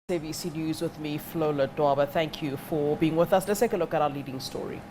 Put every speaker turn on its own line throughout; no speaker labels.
SABC News with me, Flola Dwaba. Thank you for being with us. Let's take a look at our leading story.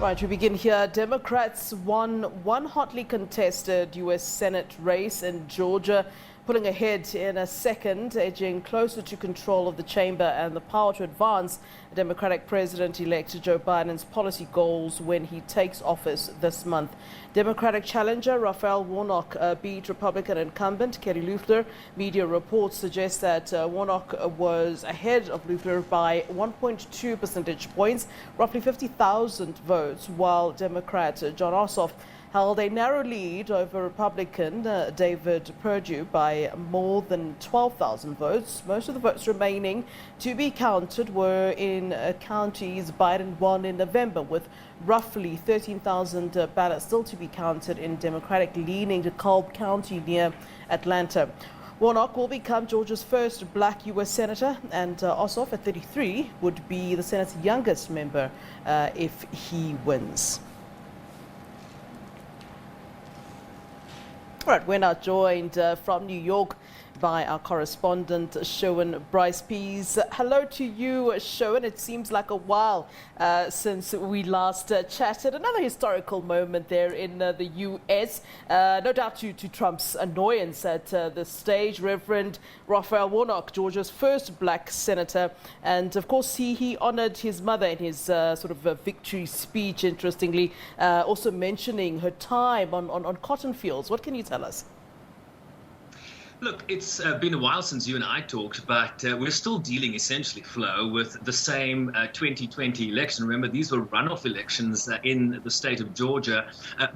Right, we begin here. Democrats won one hotly contested U.S. Senate race in Georgia, pulling ahead in a second, edging closer to control of the chamber and the power to advance Democratic President-elect Joe Biden's policy goals when he takes office this month. Democratic challenger Raphael Warnock beat Republican incumbent Kelly Loeffler. Media reports suggest that Warnock was ahead of Loeffler by 1.2 percentage points, roughly 50,000 votes, while Democrat Jon Ossoff held a narrow lead over Republican David Perdue by more than 12,000 votes. Most of the votes remaining to be counted were in counties Biden won in November, with roughly 13,000 ballots still to be counted in Democratic-leaning DeKalb County near Atlanta. Warnock will become Georgia's first Black U.S. senator, and Ossoff, at 33, would be the Senate's youngest member if he wins. All right, we're now joined from New York by our correspondent, Sherwin Bryce-Pease. Hello to you, Sherwin. It seems like a while since we last chatted. Another historical moment there in the U.S., no doubt to Trump's annoyance at the stage. Reverend Raphael Warnock, Georgia's first black senator. And, of course, he honored his mother in his sort of victory speech, interestingly, also mentioning her time on cotton fields. What can you tell us?
Look, it's been a while since you and I talked, but we're still dealing essentially, Flo, with the same 2020 election. Remember, these were runoff elections in the state of Georgia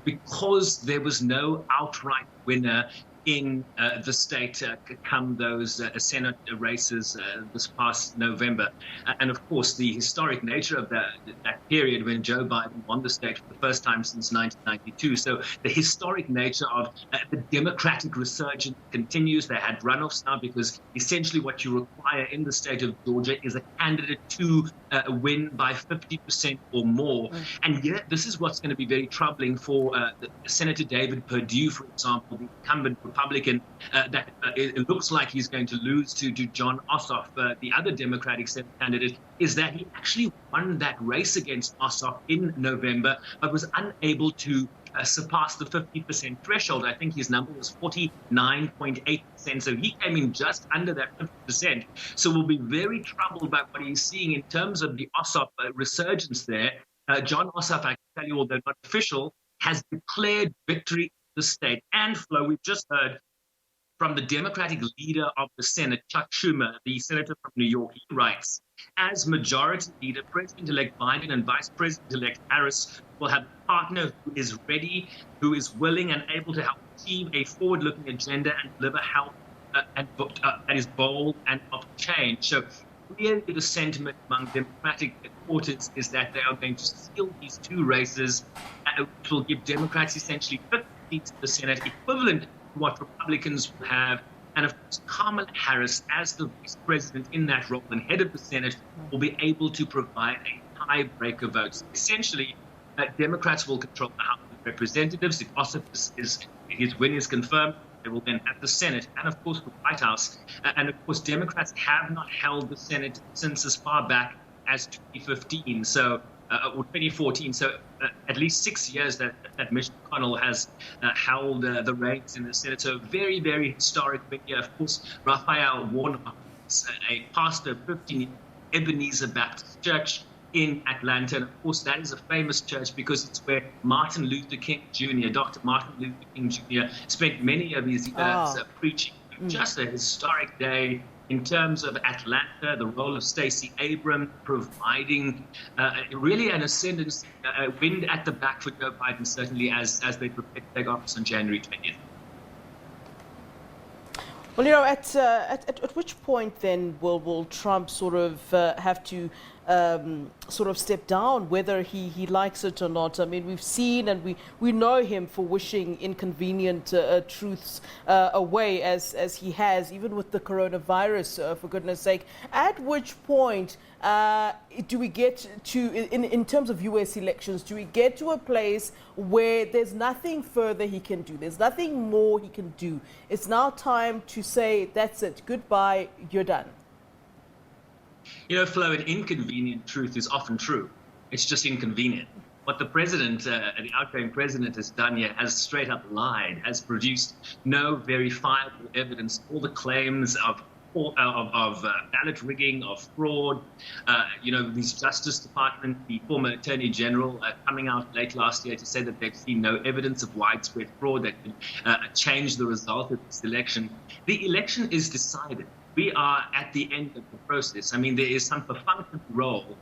because there was no outright winner in the state come those Senate races this past November. And of course, the historic nature of that period when Joe Biden won the state for the first time since 1992. So the historic nature of the Democratic resurgence continues. They had runoffs now because essentially what you require in the state of Georgia is a candidate to win by 50% or more. And yet this is what's going to be very troubling for Senator David Perdue, for example, the incumbent Republican, that it looks like he's going to lose to Jon Ossoff, the other Democratic Senate candidate, is that he actually won that race against Ossoff in November, but was unable to surpass the 50% threshold. I think his number was 49.8%, so he came in just under that 50%. So we'll be very troubled by what he's seeing in terms of the Ossoff resurgence there. Jon Ossoff, I can tell you, although not official, has declared victory the state. And Flo, we've just heard from the Democratic leader of the Senate, Chuck Schumer, the senator from New York. He writes, as majority leader, President-elect Biden and Vice President-elect Harris will have a partner who is ready, who is willing and able to help achieve a forward-looking agenda and deliver help that is bold and of change. So clearly the sentiment among Democratic quarters is that they are going to steal these two races, which will give Democrats essentially 50 seats in the Senate, equivalent to what Republicans will have. And of course, Kamala Harris, as the vice president in that role and head of the Senate, will be able to provide a tiebreaker vote. So essentially, Democrats will control the House of Representatives. If Ossoff his win is confirmed, they will then have the Senate and, of course, the White House. And, of course, Democrats have not held the Senate since as far back as 2015, or 2014. So at least 6 years that Mitch McConnell has held the reins in the Senate. So very, very historic year. Of course, Raphael Warnock is a pastor of 15 Ebenezer Baptist Church in Atlanta. And of course, that is a famous church because it's where Martin Luther King Jr., Dr. Martin Luther King Jr., spent many of his years preaching. Just a historic day in terms of Atlanta, the role of Stacey Abrams providing really an ascendance, wind at the back for Joe Biden, certainly as they prepare to take office on January 20th.
Well, you know, at which point then will Trump sort of have to sort of step down, whether he likes it or not. I mean, we've seen and we know him for wishing inconvenient truths away as he has, even with the coronavirus, for goodness sake. At which point do we get to, in terms of U.S. elections, do we get to a place where there's nothing further he can do? There's nothing more he can do. It's now time to say, that's it, goodbye, you're done.
You know, Flo, an inconvenient truth is often true. It's just inconvenient. What the president, the outgoing president, has done here has straight up lied, has produced no verifiable evidence. All the claims of ballot rigging, of fraud, these Justice Department, the former Attorney General coming out late last year to say that they've seen no evidence of widespread fraud that could change the result of this election. The election is decided. We are at the end of the process. I mean, there is some perfunctory role,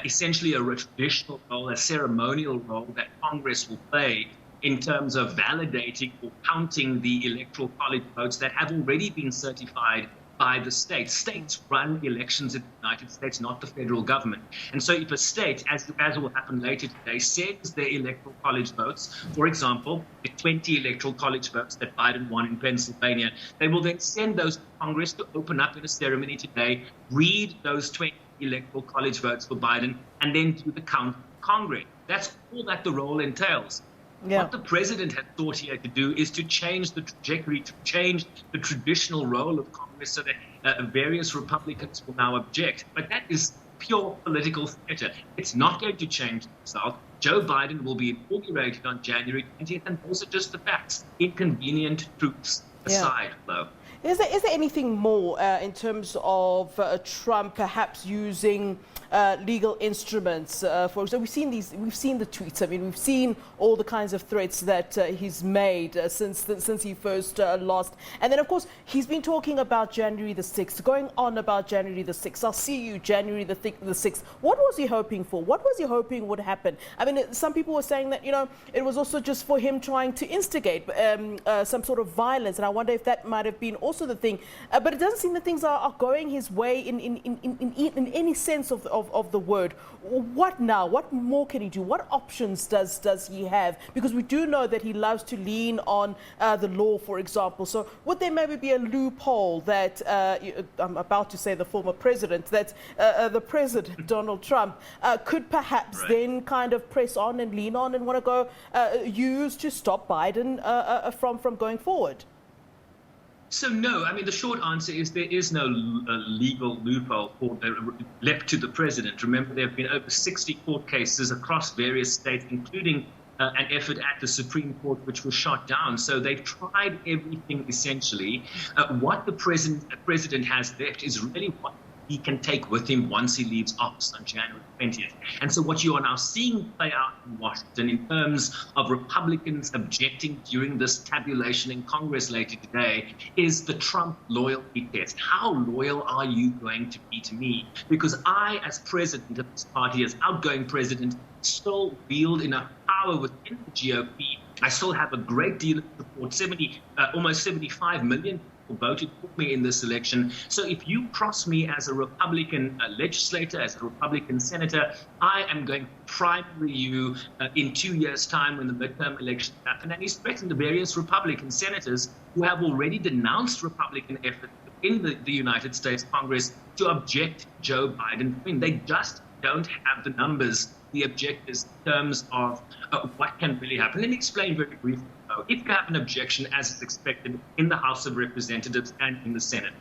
essentially a traditional role, a ceremonial role that Congress will play in terms of validating or counting the electoral college votes that have already been certified by the states. States run elections in the United States, not the federal government. And so if a state, as will happen later today, sends their electoral college votes, for example, the 20 electoral college votes that Biden won in Pennsylvania, they will then send those to Congress to open up in a ceremony today, read those 20 electoral college votes for Biden, and then do the count of Congress. That's all that the role entails. Yeah. What the president has thought here to do is to change the trajectory, to change the traditional role of Congress so that various Republicans will now object. But that is pure political theater. It's not going to change the result. Joe Biden will be inaugurated on January 20th, and those are just the facts. Inconvenient truths aside, though.
Is there anything more in terms of Trump perhaps using legal instruments? For example, we've seen the tweets. I mean, we've seen all the kinds of threats that he's made since he first lost. And then, of course, he's been talking about January the 6th, going on about January the 6th. I'll see you January the 6th. What was he hoping for? What was he hoping would happen? I mean, some people were saying that, it was also just for him trying to instigate some sort of violence. And I wonder if that might have been also the thing. But it doesn't seem that things are going his way in any sense of the word. What now? What more can he do? What options does he have? Because we do know that he loves to lean on the law, for example. So would there maybe be a loophole that, I'm about to say the former president, that the president, Donald Trump, could perhaps then kind of press on and lean on and want to go use to stop Biden from going forward?
So no, I mean, the short answer is there is no legal loophole left to the president. Remember, there have been over 60 court cases across various states, including an effort at the Supreme Court, which was shot down. So they've tried everything, essentially. What the president has left is really what he can take with him once he leaves office on January 20th. And so what you are now seeing play out in Washington in terms of Republicans objecting during this tabulation in Congress later today is the Trump loyalty test. How loyal are you going to be to me? Because I, as president of this party, as outgoing president, still wield enough power within the GOP. I still have a great deal of support. Almost 75 million voted for me in this election. So if you cross me as a Republican legislator, as a Republican senator, I am going to primary you in 2 years' time when the midterm elections happen. And he's threatened the various Republican senators who have already denounced Republican efforts in the United States Congress to object to Joe Biden. I mean, they just don't have the numbers, the objectives in terms of what can really happen. Let me explain very briefly. If you have an objection, as is expected in the House of Representatives and in the Senate,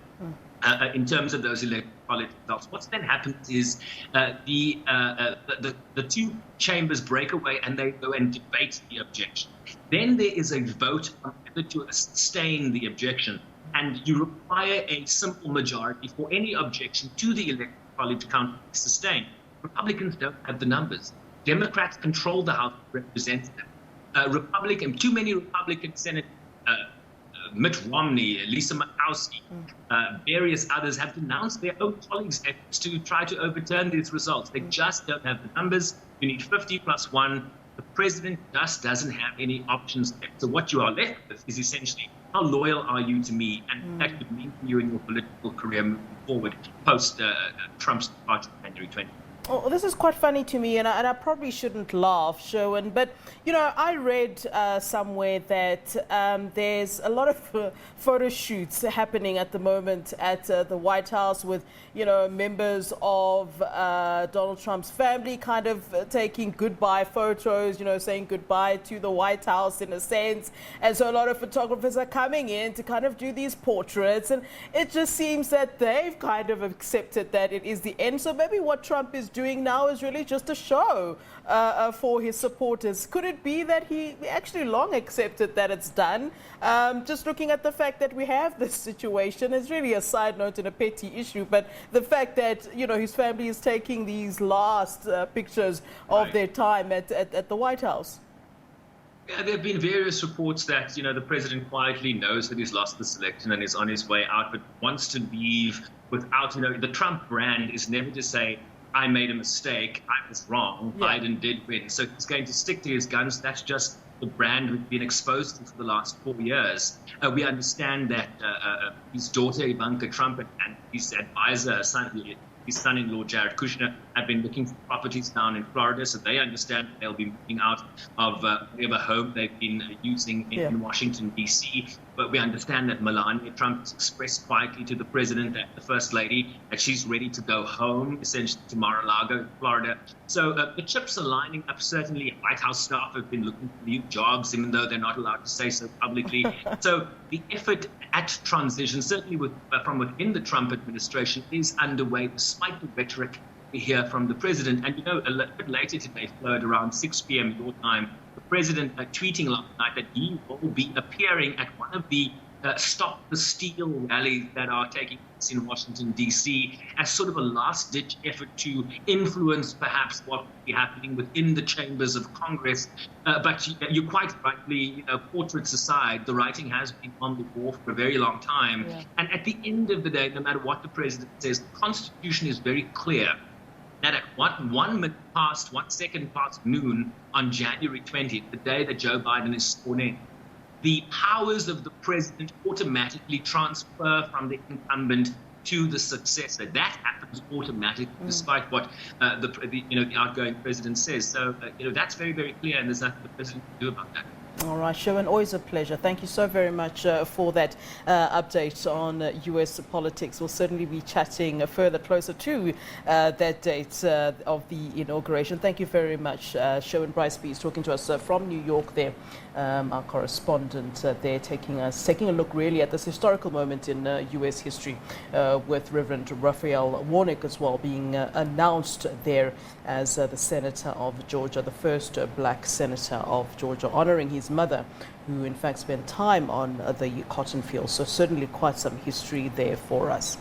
in terms of those electoral college results, what then happens is the two chambers break away and they go and debate the objection. Then there is a vote on whether to sustain the objection, and you require a simple majority for any objection to the electoral college count to be sustained. Republicans don't have the numbers. Democrats control the House of Representatives. Too many Republican senators, Mitt Romney, Lisa Murkowski, various others have denounced their own colleagues' efforts to try to overturn these results. They just don't have the numbers. You need 50 plus 1. The president just doesn't have any options left. So what you are left with is essentially, how loyal are you to me? And that could mean for you in your political career moving forward post Trump's departure on January 20th.
Oh, this is quite funny to me, and I probably shouldn't laugh, Sherwin, but, I read somewhere that there's a lot of photo shoots happening at the moment at the White House with, members of Donald Trump's family kind of taking goodbye photos, saying goodbye to the White House in a sense. And so a lot of photographers are coming in to kind of do these portraits, and it just seems that they've kind of accepted that it is the end. So maybe what Trump is doing now is really just a show for his supporters. Could it be that he actually long accepted that it's done? Just looking at the fact that we have this situation is really a side note and a petty issue, but the fact that his family is taking these last pictures of their time at the White House.
Yeah, there have been various reports that, the president quietly knows that he's lost this election and is on his way out, but wants to leave without, the Trump brand is never to say, I made a mistake, I was wrong, Biden did win. So he's going to stick to his guns. That's just the brand we've been exposed to for the last 4 years. We understand that his daughter, Ivanka Trump, and his advisor, his son-in-law, Jared Kushner, have been looking for properties down in Florida, so they understand they'll be moving out of whatever home they've been using in Washington, D.C. But we understand that Melania Trump has expressed quietly to the president and the first lady that she's ready to go home, essentially to Mar-a-Lago, Florida. So the chips are lining up. Certainly, White House staff have been looking for new jobs, even though they're not allowed to say so publicly. So the effort at transition, certainly from within the Trump administration, is underway, despite the rhetoric we hear from the president. And, a little bit later today, Flo, at around 6 p.m. your time, the president tweeting last night that he will be appearing at one of the Stop the Steal rallies that are taking place in Washington, D.C., as sort of a last-ditch effort to influence perhaps what will be happening within the chambers of Congress. But you quite rightly, portraits aside, the writing has been on the wall for a very long time. Yeah. And at the end of the day, no matter what the president says, the Constitution is very clear that at 1 second past noon on January 20th, the day that Joe Biden is sworn in, the powers of the president automatically transfer from the incumbent to the successor. That happens automatically, despite what the outgoing president says. So that's very, very clear, and there's nothing the president can do about that.
All right, Sherwin, always a pleasure. Thank you so very much for that update on U.S. politics. We'll certainly be chatting further closer to that date of the inauguration. Thank you very much, Sherwin Bryce-Pease, talking to us from New York there, our correspondent there, taking a look really at this historical moment in U.S. history with Reverend Raphael Warnock as well being announced there as the Senator of Georgia, the first black Senator of Georgia, honoring his mother, who in fact spent time on the cotton field. So certainly quite some history there for us.